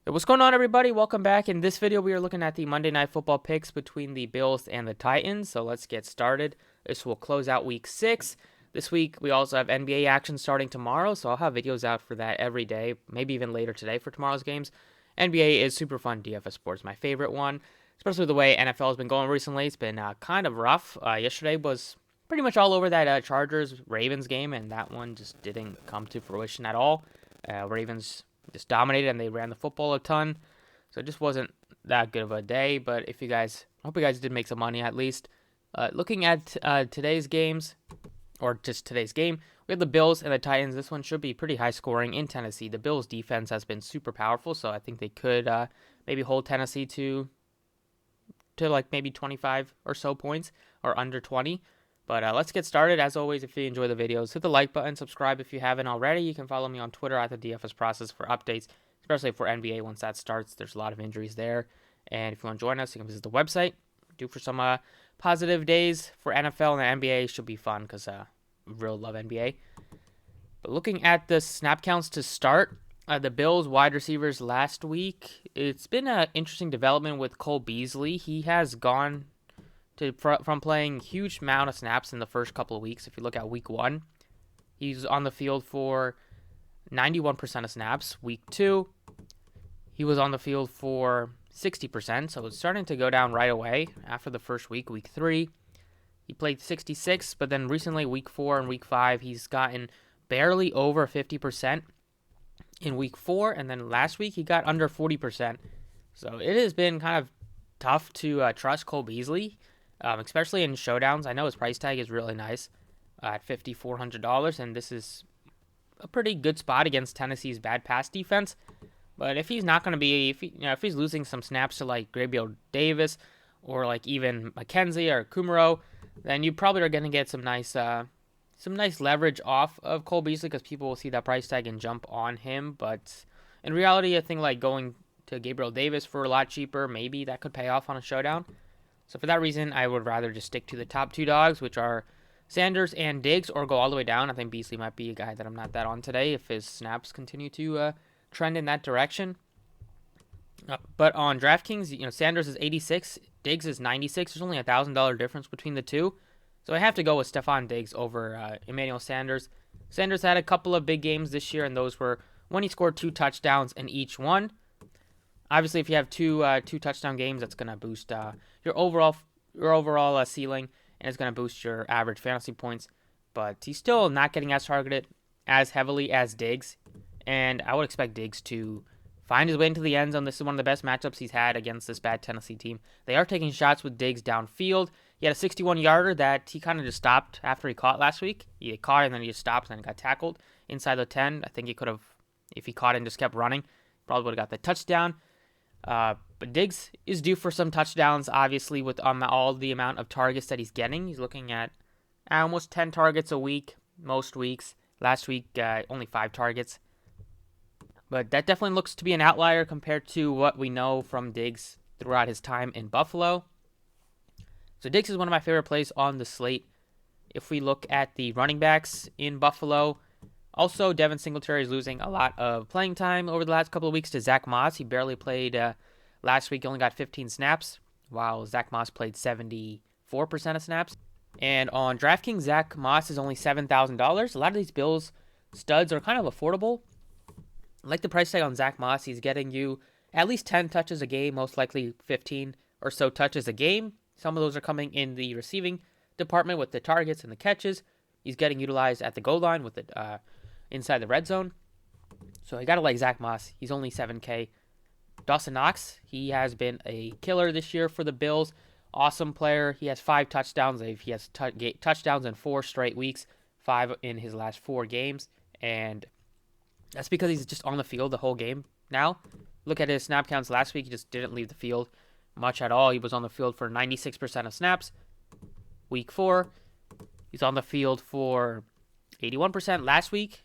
Hey, what's going on, everybody? Welcome back. In this video, we are looking at the Monday Night Football picks between the Bills and the Titans. So let's get started. This will close out Week 6. This week, we also have NBA action starting tomorrow, so I'll have videos out for that every day, maybe even later today for tomorrow's games. NBA is super fun. DFS Sports, my favorite one, especially the way NFL has been going recently. It's been kind of rough. Yesterday was pretty much all over that Chargers-Ravens game, and that one just didn't come to fruition at all. Ravens just dominated and they ran the football a ton. So it just wasn't that good of a day. But if you guys, I hope you guys did make some money at least. Looking at today's games, or just today's game, we have the Bills and the Titans. This one should be pretty high scoring in Tennessee. The Bills defense has been super powerful, so I think they could maybe hold Tennessee to like maybe 25 or so points or under 20. But let's get started. As always, if you enjoy the videos, hit the like button, subscribe if you haven't already. You can follow me on Twitter at the DFS Process for updates, especially for NBA once that starts. There's a lot of injuries there. And if you want to join us, you can visit the website. Do for some positive days for NFL and the NBA. Should be fun because I really love NBA. But looking at the snap counts to start, the Bills wide receivers last week, it's been an interesting development with Cole Beasley. He has gone from playing huge amount of snaps in the first couple of weeks. If you look at week 1, he's on the field for 91% of snaps. Week 2, he was on the field for 60%, so it's starting to go down right away after the first week. Week 3, he played 66, but then recently week 4 and week 5, he's gotten barely over 50% in week 4, and then last week he got under 40%. So it has been kind of tough to trust Cole Beasley. Especially in showdowns. I know his price tag is really nice at $5,400, and this is a pretty good spot against Tennessee's bad pass defense. But if he's not going to be, if he's losing some snaps to like Gabriel Davis or like even McKenzie or Kumaro, then you probably are going to get some nice leverage off of Cole Beasley because people will see that price tag and jump on him. But in reality, I think like going to Gabriel Davis for a lot cheaper, maybe that could pay off on a showdown. So for that reason, I would rather just stick to the top two dogs, which are Sanders and Diggs, or go all the way down. I think Beasley might be a guy that I'm not that on today if his snaps continue to trend in that direction. But on DraftKings, Sanders is 86, Diggs is 96. There's only a $1,000 difference between the two. So I have to go with Stephon Diggs over Emmanuel Sanders. Sanders had a couple of big games this year, and those were when he scored 2 touchdowns in each one. Obviously, if you have two touchdown games, that's going to boost your overall ceiling, and it's going to boost your average fantasy points. But he's still not getting as targeted as heavily as Diggs, and I would expect Diggs to find his way into the end zone. This is one of the best matchups he's had against this bad Tennessee team. They are taking shots with Diggs downfield. He had a 61-yarder that he kind of just stopped after he caught last week. He caught it, and then he just stopped, and then got tackled inside the 10. I think he could have, if he caught it and just kept running, probably would have got the touchdown. But Diggs is due for some touchdowns, obviously, with all the amount of targets that he's getting. He's looking at almost 10 targets a week, most weeks. Last week, only 5 targets. But that definitely looks to be an outlier compared to what we know from Diggs throughout his time in Buffalo. So Diggs is one of my favorite plays on the slate. If we look at the running backs in Buffalo, also, Devin Singletary is losing a lot of playing time over the last couple of weeks to Zach Moss. He barely played last week. He only got 15 snaps, while Zach Moss played 74% of snaps. And on DraftKings, Zach Moss is only $7,000. A lot of these Bills studs are kind of affordable. I like the price tag on Zach Moss. He's getting you at least 10 touches a game, most likely 15 or so touches a game. Some of those are coming in the receiving department with the targets and the catches. He's getting utilized at the goal line with the inside the red zone. So I got to like Zach Moss. He's only $7K. Dawson Knox, he has been a killer this year for the Bills. Awesome player. He has 5 touchdowns. He has touchdowns in 4 straight weeks, 5 in his last 4 games. And that's because he's just on the field the whole game now. Look at his snap counts last week. He just didn't leave the field much at all. He was on the field for 96% of snaps. Week 4, he's on the field for 81% last week.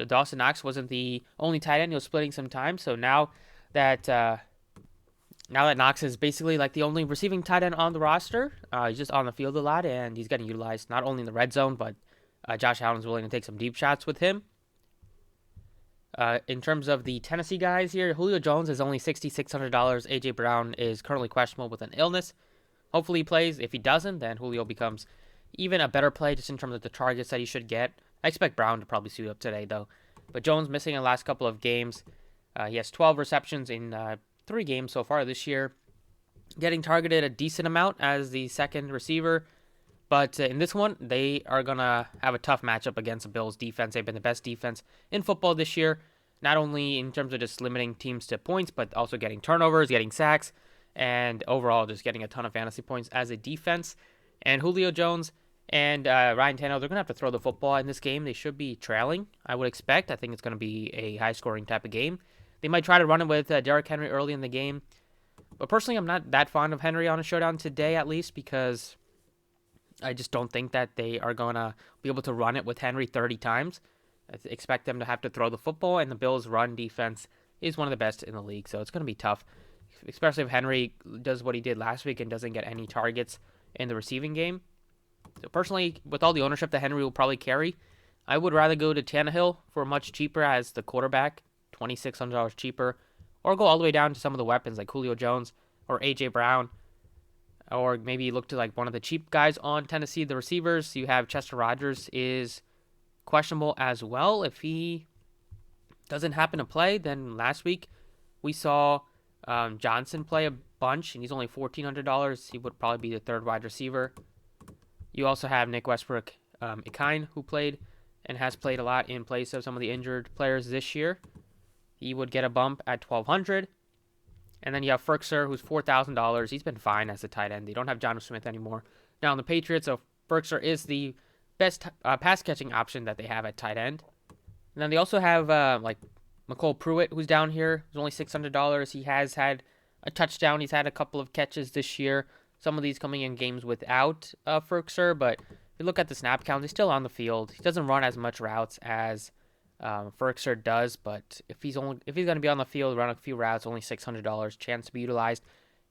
Dawson Knox wasn't the only tight end. He was splitting some time. So now that Knox is basically like the only receiving tight end on the roster, he's just on the field a lot, and he's getting utilized not only in the red zone, but Josh Allen's willing to take some deep shots with him. In terms of the Tennessee guys here, Julio Jones is only $6,600. A.J. Brown is currently questionable with an illness. Hopefully he plays. If he doesn't, then Julio becomes even a better play just in terms of the targets that he should get. I expect Brown to probably suit up today, though. But Jones missing in the last couple of games. He has 12 receptions in 3 games so far this year. Getting targeted a decent amount as the second receiver. But in this one, they are going to have a tough matchup against the Bills defense. They've been the best defense in football this year, not only in terms of just limiting teams to points, but also getting turnovers, getting sacks, and overall just getting a ton of fantasy points as a defense. And Julio Jones and Ryan Tannehill, they're going to have to throw the football in this game. They should be trailing, I would expect. I think it's going to be a high-scoring type of game. They might try to run it with Derrick Henry early in the game. But personally, I'm not that fond of Henry on a showdown today, at least, because I just don't think that they are going to be able to run it with Henry 30 times. I expect them to have to throw the football, and the Bills' run defense is one of the best in the league, so it's going to be tough, especially if Henry does what he did last week and doesn't get any targets in the receiving game. So personally, with all the ownership that Henry will probably carry, I would rather go to Tannehill for much cheaper as the quarterback, $2,600 cheaper, or go all the way down to some of the weapons like Julio Jones or A.J. Brown, or maybe look to like one of the cheap guys on Tennessee, the receivers. You have Chester Rogers is questionable as well. If he doesn't happen to play, then last week we saw Johnson play a bunch, and he's only $1,400. He would probably be the third wide receiver. You also have Nick Westbrook, Ikine, who played and has played a lot in place of some of the injured players this year. He would get a bump at $1,200. And then you have Ferkser, who's $4,000. He's been fine as a tight end. They don't have Jonnu Smith anymore now on the Patriots, so Ferkser is the best pass-catching option that they have at tight end. And then they also have like McCole Pruitt, who's down here. He's only $600. He has had a touchdown. He's had a couple of catches this year. Some of these coming in games without Ferkser, but if you look at the snap count, he's still on the field. He doesn't run as much routes as Ferkser does, but if he's going to be on the field, run a few routes, only $600, chance to be utilized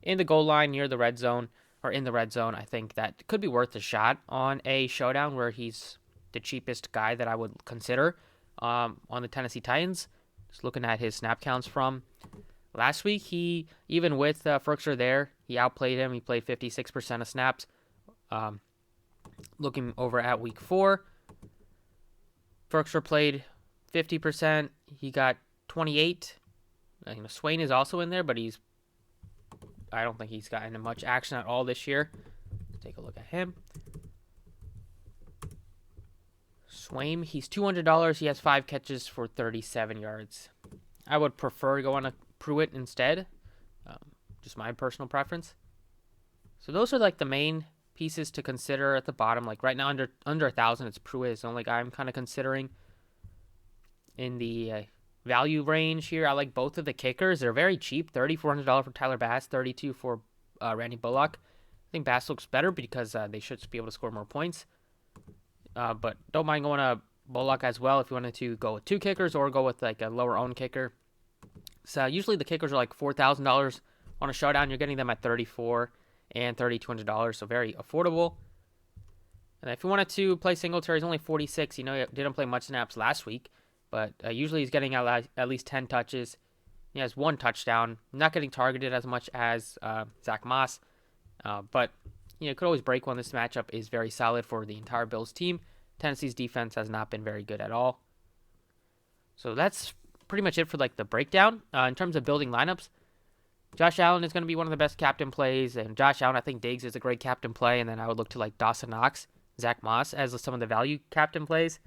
in the goal line near the red zone or in the red zone, I think that could be worth a shot on a showdown where he's the cheapest guy that I would consider on the Tennessee Titans. Just looking at his snap counts from last week, he even with Ferkser there, he outplayed him. He played 56% of snaps. Looking over at week 4, Ferkser played 50%. He got 28. Swain is also in there, but I don't think he's gotten much action at all this year. Let's take a look at him. Swain, he's $200. He has 5 catches for 37 yards. I would prefer going to Pruitt instead. Just my personal preference. So those are like the main pieces to consider at the bottom. Like right now, under 1,000, it's Pruitt is the only guy I'm kind of considering. In the value range here, I like both of the kickers. They're very cheap, $3,400 for Tyler Bass, $32 for Randy Bullock. I think Bass looks better because they should be able to score more points. But don't mind going to Bullock as well if you wanted to go with 2 kickers or go with like a lower owned kicker. So usually the kickers are like $4,000 on a showdown. You're getting them at $3,400 and $3,200, so very affordable. And if you wanted to play Singletary, he's only 46. He didn't play much snaps last week. But usually he's getting at least 10 touches. He has 1 touchdown. Not getting targeted as much as Zach Moss. But could always break one. This matchup is very solid for the entire Bills team. Tennessee's defense has not been very good at all. So that's pretty much it for like the breakdown. In terms of building lineups, Josh Allen is going to be one of the best captain plays. And Josh Allen, I think Diggs is a great captain play. And then I would look to like Dawson Knox, Zach Moss as some of the value captain plays.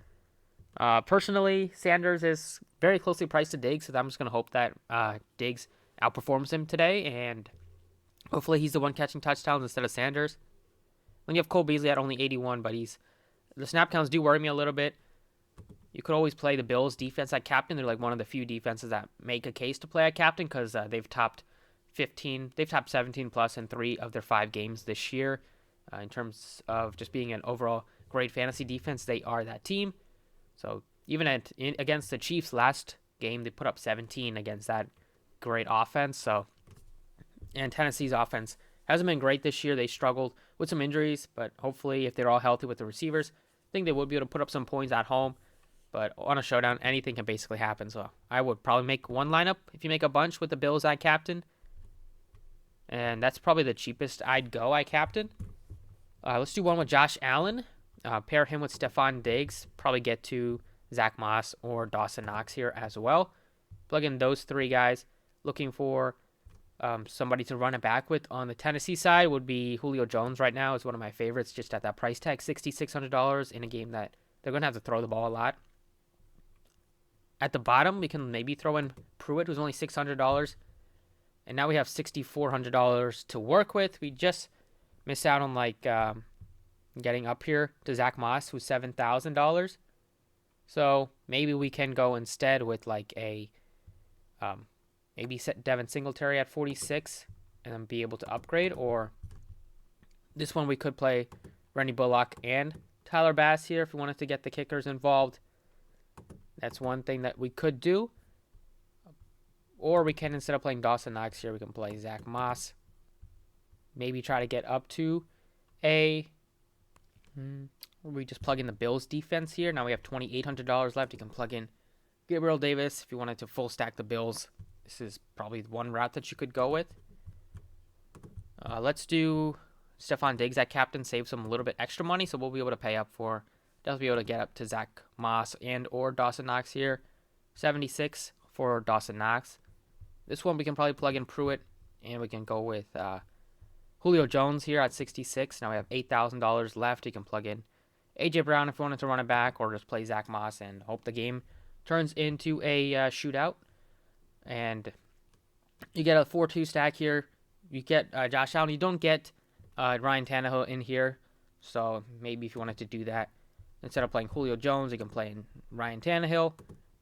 Personally, Sanders is very closely priced to Diggs, so I'm just going to hope that Diggs outperforms him today, and hopefully he's the one catching touchdowns instead of Sanders. Then you have Cole Beasley at only 81, but the snap counts do worry me a little bit. You could always play the Bills defense at captain. They're like one of the few defenses that make a case to play at captain because they've topped 17 plus in 3 of their 5 games this year. In terms of just being an overall great fantasy defense, they are that team. So even against the Chiefs last game, they put up 17 against that great offense. And Tennessee's offense hasn't been great this year. They struggled with some injuries, but hopefully if they're all healthy with the receivers, I think they would be able to put up some points at home. But on a showdown, anything can basically happen. So I would probably make one lineup if you make a bunch with the Bills at captain. And that's probably the cheapest I'd go at captain. Let's do one with Josh Allen. Pair him with Stephon Diggs. Probably get to Zach Moss or Dawson Knox here as well. Plug in those three guys. Looking for somebody to run it back with on the Tennessee side would be Julio Jones right now. Is one of my favorites just at that price tag, $6,600 in a game that they're going to have to throw the ball a lot. At the bottom, we can maybe throw in Pruitt, who's only $600. And now we have $6,400 to work with. We just miss out on getting up here to Zach Moss, who's $7,000. So maybe we can go instead with maybe set Devin Singletary at 46 and then be able to upgrade. Or this one we could play Rennie Bullock and Tyler Bass here if we wanted to get the kickers involved. That's one thing that we could do. Or we can, instead of playing Dawson Knox here, we can play Zach Moss. Maybe try to get up to we just plug in the Bills defense here. Now we have $2,800 left. You can plug in Gabriel Davis if you wanted to full stack the Bills. This is probably one route that you could go with. Let's do Stephon Diggs at captain, save some a little bit extra money, so we'll be able to pay up for, definitely be able to get up to Zach Moss and or Dawson Knox here. 76 for Dawson Knox. This one we can probably plug in Pruitt, and we can go with Julio Jones here at 66. Now we have $8,000 left. You can plug in A.J. Brown if you wanted to run it back, or just play Zach Moss and hope the game turns into a shootout. And you get a 4-2 stack here. You get Josh Allen. You don't get Ryan Tannehill in here. So maybe if you wanted to do that, instead of playing Julio Jones, you can play in Ryan Tannehill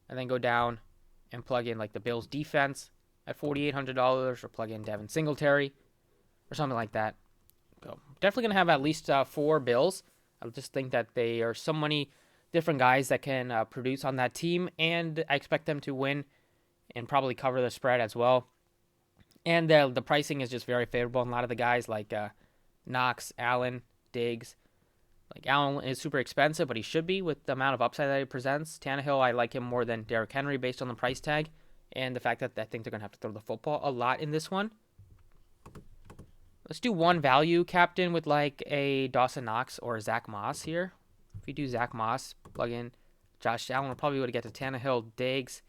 and then go down and plug in the Bills defense at $4,800, or plug in Devin Singletary or something like that. So definitely going to have at least 4 Bills. I just think that they are so many different guys that can produce on that team, and I expect them to win and probably cover the spread as well. And the pricing is just very favorable. And a lot of the guys like Knox, Allen, Diggs. Allen is super expensive, but he should be with the amount of upside that he presents. Tannehill, I like him more than Derrick Henry based on the price tag and the fact that I think they're going to have to throw the football a lot in this one. Let's do one value captain with a Dawson Knox or Zach Moss here. If we do Zach Moss, plug in Josh Allen, we'll probably be able to get to Tannehill, Diggs.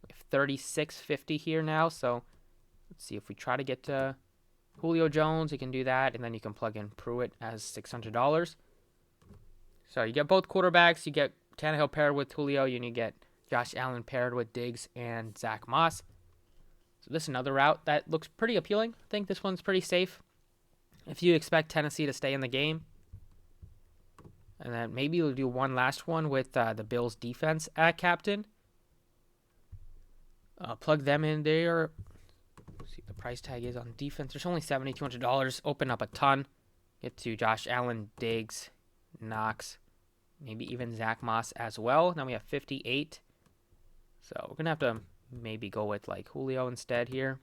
We have $3,650 here now, so let's see if we try to get to Julio Jones, you can do that, and then you can plug in Pruitt as $600. So you get both quarterbacks. You get Tannehill paired with Julio, and you get Josh Allen paired with Diggs and Zach Moss. So this is another route that looks pretty appealing. I think this one's pretty safe if you expect Tennessee to stay in the game. And then maybe we'll do one last one with the Bills defense at captain. Plug them in there. Let's see what the price tag is on defense. There's only $7,200. Open up a ton. Get to Josh Allen, Diggs, Knox, maybe even Zach Moss as well. Now we have 58. So we're going to have to maybe go with Julio instead here.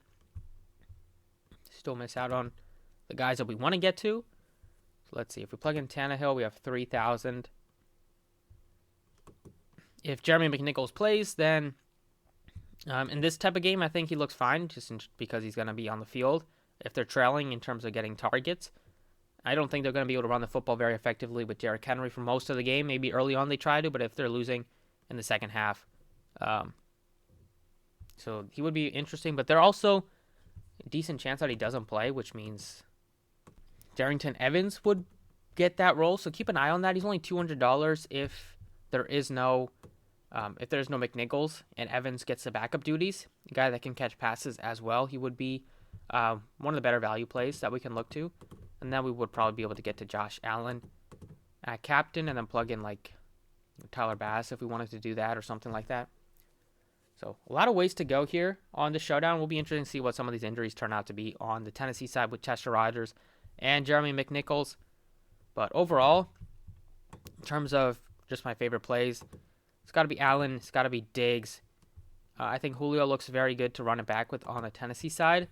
Still miss out on the guys that we want to get to. So let's see. If we plug in Tannehill, we have 3,000. If Jeremy McNichols plays, then in this type of game, I think he looks fine just because he's going to be on the field. If they're trailing in terms of getting targets, I don't think they're going to be able to run the football very effectively with Derrick Henry for most of the game. Maybe early on they try to, but if they're losing in the second half. So he would be interesting, but they're also a decent chance that he doesn't play, which means Darrington Evans would get that role. So keep an eye on that. He's only $200 if there is no McNichols and Evans gets the backup duties, a guy that can catch passes as well. He would be one of the better value plays that we can look to. And then we would probably be able to get to Josh Allen at captain and then plug in Tyler Bass if we wanted to do that or something like that. So a lot of ways to go here on the showdown. Will be interesting to see what some of these injuries turn out to be on the Tennessee side with Chester Rogers and Jeremy McNichols. But overall, in terms of just my favorite plays, it's got to be Allen. It's got to be Diggs. I think Julio looks very good to run it back with on the Tennessee side.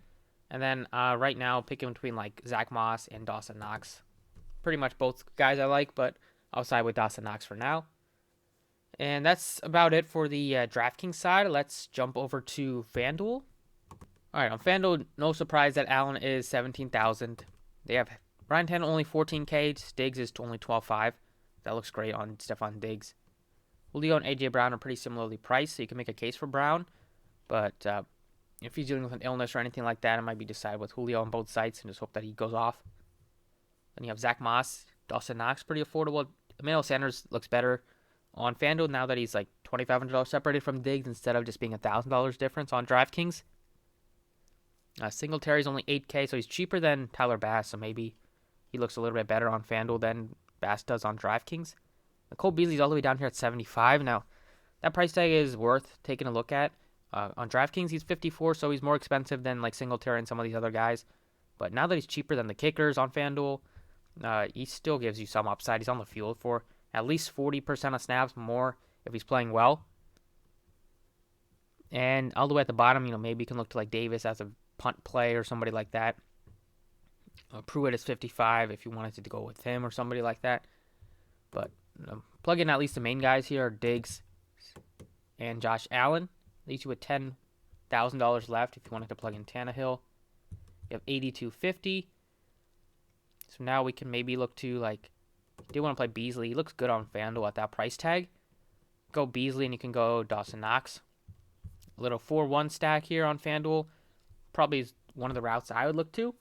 And then right now, picking between Zach Moss and Dawson Knox. Pretty much both guys I like, but I'll side with Dawson Knox for now. And that's about it for the DraftKings side. Let's jump over to FanDuel. All right, on FanDuel, no surprise that Allen is 17,000. They have Ryan Tannehill only 14K. Diggs is only 12.5. That looks great on Stephon Diggs. Julio and AJ Brown are pretty similarly priced, so you can make a case for Brown. But if he's dealing with an illness or anything like that, it might be decided with Julio on both sites and just hope that he goes off. Then you have Zach Moss, Dawson Knox, pretty affordable. Emmanuel Sanders looks better on FanDuel now that he's like $2,500 separated from Diggs instead of just being $1,000 difference on DraftKings. Singletary's only 8K, so he's cheaper than Tyler Bass, so maybe he looks a little bit better on FanDuel than Bass does on DraftKings. Cole Beasley's all the way down here at 75. Now, that price tag is worth taking a look at. On DraftKings, he's 54, so he's more expensive than like Singletary and some of these other guys. But now that he's cheaper than the kickers on FanDuel, he still gives you some upside. He's on the field for at least 40% of snaps more if he's playing well. And all the way at the bottom, maybe you can look to like Davis as a punt play or somebody like that. Pruitt is 55 if you wanted to go with him or somebody like that. But plug in at least the main guys here are Diggs and Josh Allen. Leaves you with $10,000 left if you wanted to plug in Tannehill. You have 8,250. So now we can maybe look to like, if you do want to play Beasley, he looks good on FanDuel at that price tag. Go Beasley and you can go Dawson Knox. A little 4-1 stack here on FanDuel. Probably is one of the routes I would look to.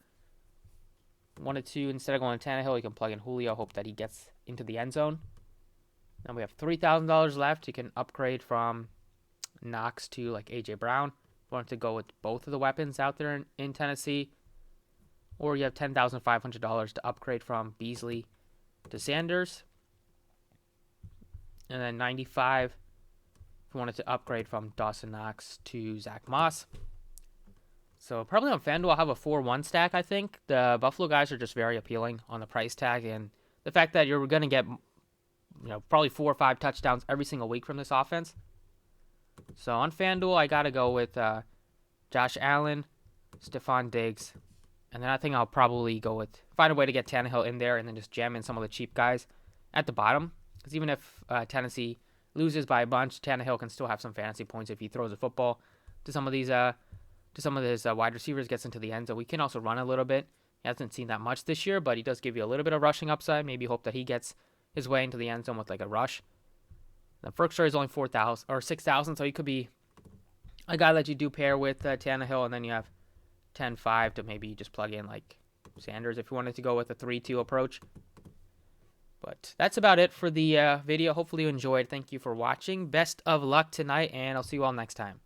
Wanted to, instead of going to Tannehill, you can plug in Julio, hope that he gets into the end zone. Now we have $3,000 left. You can upgrade from Knox to like AJ Brown. Want to go with both of the weapons out there in Tennessee. Or you have $10,500 to upgrade from Beasley to Sanders. And then 95 if you wanted to upgrade from Dawson Knox to Zach Moss. So probably on FanDuel I'll have a 4-1 stack, I think. The Buffalo guys are just very appealing on the price tag. And the fact that you're going to get probably 4 or 5 touchdowns every single week from this offense. So on FanDuel, I got to go with Josh Allen, Stephon Diggs, and then I think I'll probably find a way to get Tannehill in there and then just jam in some of the cheap guys at the bottom. Because even if Tennessee loses by a bunch, Tannehill can still have some fantasy points if he throws a football to some of these wide receivers, gets into the end zone. We can also run a little bit. He hasn't seen that much this year, but he does give you a little bit of rushing upside. Maybe hope that he gets his way into the end zone with like a rush. The Ferkster is only 4,000 or 6,000, so he could be a guy that you do pair with Tannehill, and then you have 10-5 to maybe just plug in like Sanders if you wanted to go with a 3-2 approach. But that's about it for the video. Hopefully you enjoyed. Thank you for watching. Best of luck tonight, and I'll see you all next time.